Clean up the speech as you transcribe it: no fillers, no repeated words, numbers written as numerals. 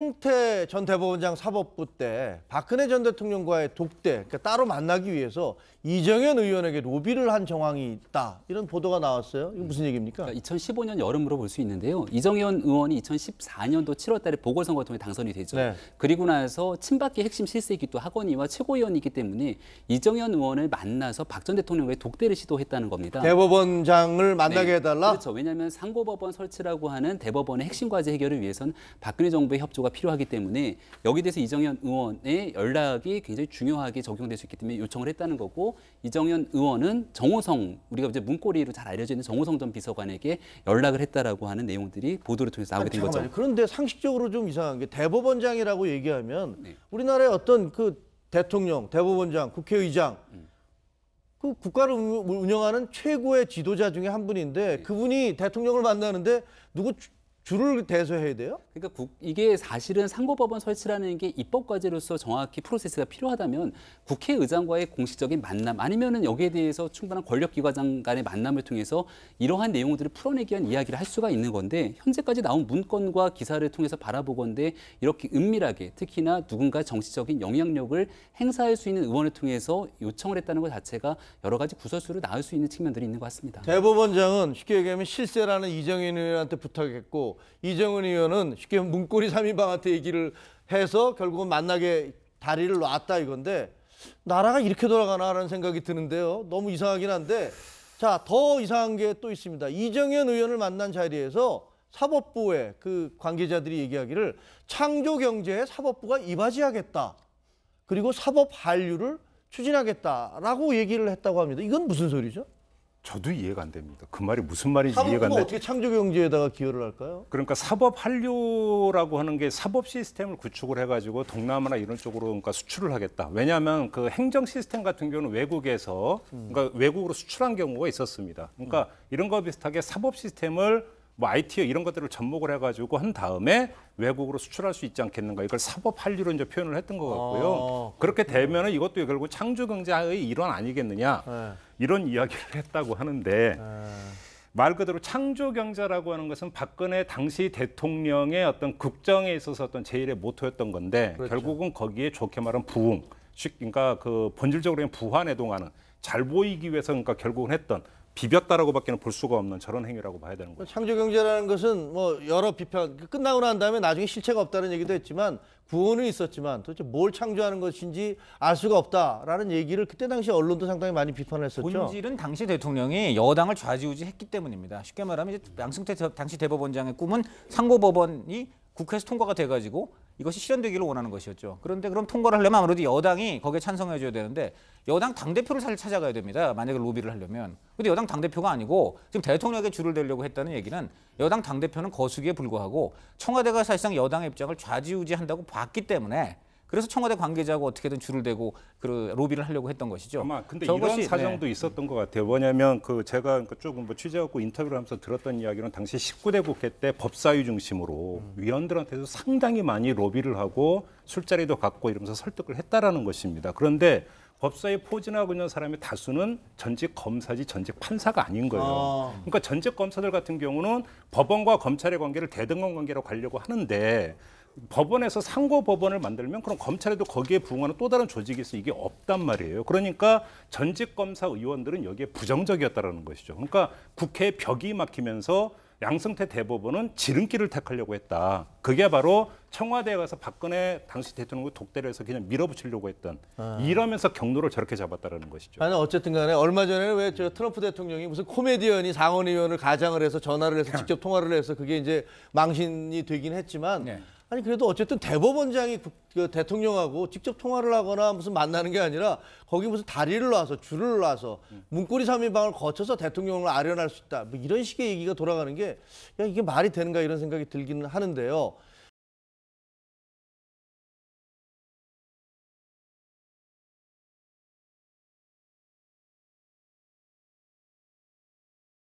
홍태 전 대법원장 사법부 때 박근혜 전 대통령과의 독대, 그러니까 따로 만나기 위해서 이정현 의원에게 로비를 한 정황이 있다. 이런 보도가 나왔어요. 이거 무슨 얘기입니까? 그러니까 2015년 여름으로 볼 수 있는데요. 이정현 의원이 2014년도 7월 달에 보궐선거 통해 당선이 되죠. 네. 그리고 나서 친박계 핵심 실세이기도 하거니와 최고위원이기 때문에 이정현 의원을 만나서 박 전 대통령과의 독대를 시도했다는 겁니다. 대법원장을 만나게 해달라? 그렇죠. 왜냐하면 상고법원 설치라고 하는 대법원의 핵심 과제 해결을 위해서는 박근혜 정부의 협조가 필요하기 때문에 여기에 대해서 이정현 의원의 연락이 굉장히 중요하게 적용될 수 있기 때문에 요청을 했다는 거고, 이정현 의원은 정호성, 우리가 이제 문고리로 잘 알려져 있는 정호성 전 비서관에게 연락을 했다라고 하는 내용들이 보도를 통해서 나오게 된 거죠. 그런데 상식적으로 좀 이상한 게 대법원장이라고 얘기하면 우리나라의 어떤 그 대통령, 대법원장, 국회의장 그 국가를 운영하는 최고의 지도자 중에 한 분인데 그분이 대통령을 만나는데 누구 줄을 대서 해야 돼요? 그러니까 이게 사실은 상고법원 설치라는 게 입법 과제로서 정확히 프로세스가 필요하다면 국회의장과의 공식적인 만남 아니면은 여기에 대해서 충분한 권력기관 간의 만남을 통해서 이러한 내용들을 풀어내기 위한 이야기를 할 수가 있는 건데, 현재까지 나온 문건과 기사를 통해서 바라보건대 이렇게 은밀하게 특히나 누군가 정치적인 영향력을 행사할 수 있는 의원을 통해서 요청을 했다는 것 자체가 여러 가지 구설수를 낳을 수 있는 측면들이 있는 것 같습니다. 대법원장은 쉽게 얘기하면 실세라는 이정현 의원한테 부탁했고, 이정현 의원은 쉽게 문고리 3인방한테 얘기를 해서 결국은 만나게 다리를 놨다 이건데, 나라가 이렇게 돌아가나라는 생각이 드는데요. 너무 이상하긴 한데, 자, 더 이상한 게 또 있습니다. 이정현 의원을 만난 자리에서 사법부의 그 관계자들이 얘기하기를 창조경제에 사법부가 이바지하겠다. 그리고 사법 한류를 추진하겠다라고 얘기를 했다고 합니다. 이건 무슨 소리죠? 저도 이해가 안 됩니다. 그 말이 무슨 말인지 이해가 안 사법부가 돼요. 어떻게 창조경제에다가 기여를 할까요? 그러니까 사법 한류라고 하는 게 사법 시스템을 구축을 해가지고 동남아나 이런 쪽으로 그러니까 수출을 하겠다. 왜냐하면 그 행정 시스템 같은 경우는 외국에서 그러니까 외국으로 수출한 경우가 있었습니다. 그러니까 이런 거 비슷하게 사법 시스템을 뭐 IT 이런 것들을 접목을 해가지고 한 다음에 외국으로 수출할 수 있지 않겠는가. 이걸 사법 한류로 이제 표현을 했던 것 같고요. 그렇게 되면은 이것도 결국 창조 경제의 일환 아니겠느냐. 이런 이야기를 했다고 하는데 말 그대로 창조 경제라고 하는 것은 박근혜 당시 대통령의 어떤 국정에 있어서 어떤 제일의 모토였던 건데, 그렇죠. 결국은 거기에 좋게 말하면 부흥, 그러니까 그 본질적으로 부한해동하는, 잘 보이기 위해서 그러니까 결국은 했던, 비볐다라고밖에는 볼 수가 없는 저런 행위라고 봐야 되는 거죠. 창조경제라는 것은 뭐 여러 비판 끝나고 난 다음에 나중에 실체가 없다는 얘기도 했지만, 구호는 있었지만 도대체 뭘 창조하는 것인지 알 수가 없다라는 얘기를 그때 당시 언론도 상당히 많이 비판을 했었죠. 본질은 당시 대통령이 여당을 좌지우지했기 때문입니다. 쉽게 말하면 이제 양승태 당시 대법원장의 꿈은 상고법원이 국회에서 통과가 돼가지고 이것이 실현되기를 원하는 것이었죠. 그런데 그럼 통과를 하려면 아무래도 여당이 거기에 찬성해줘야 되는데, 여당 당대표를 사실 찾아가야 됩니다. 만약에 로비를 하려면. 근데 여당 당대표가 아니고 지금 대통령에게 줄을 대려고 했다는 얘기는 여당 당대표는 거수기에 불과하고 청와대가 사실상 여당의 입장을 좌지우지한다고 봤기 때문에, 그래서 청와대 관계자하고 어떻게든 줄을 대고 그 로비를 하려고 했던 것이죠. 아마 근데 이런 사정도 있었던 것 같아요. 뭐냐면 그 제가 조금 뭐 취재하고 인터뷰를 하면서 들었던 이야기는 당시 19대 국회 때 법사위 중심으로 위원들한테도 상당히 많이 로비를 하고 술자리도 갖고 이러면서 설득을 했다라는 것입니다. 그런데 법사위 포진하고 있는 사람의 다수는 전직 검사지 전직 판사가 아닌 거예요. 그러니까 전직 검사들 같은 경우는 법원과 검찰의 관계를 대등한 관계로 가려고 하는데, 법원에서 상고법원을 만들면 그럼 검찰에도 거기에 부응하는 또 다른 조직이 있어, 이게 없단 말이에요. 그러니까 전직 검사 의원들은 여기에 부정적이었다라는 것이죠. 그러니까 국회에 벽이 막히면서 양승태 대법원은 지름길을 택하려고 했다. 그게 바로 청와대에 가서 박근혜 당시 대통령을 독대를 해서 그냥 밀어붙이려고 했던, 이러면서 경로를 저렇게 잡았다라는 것이죠. 아니 어쨌든 간에 얼마 전에 왜 저 트럼프 대통령이 무슨 코미디언이 상원의원을 가장을 해서 전화를 해서 직접 통화를 해서 그게 이제 망신이 되긴 했지만, 아니 그래도 어쨌든 대법원장이 그 대통령하고 직접 통화를 하거나 무슨 만나는 게 아니라 거기 무슨 다리를 놔서 줄을 놔서 문고리 3인방을 거쳐서 대통령을 아련할 수 있다, 뭐 이런 식의 얘기가 돌아가는 게, 야, 이게 말이 되는가 이런 생각이 들기는 하는데요.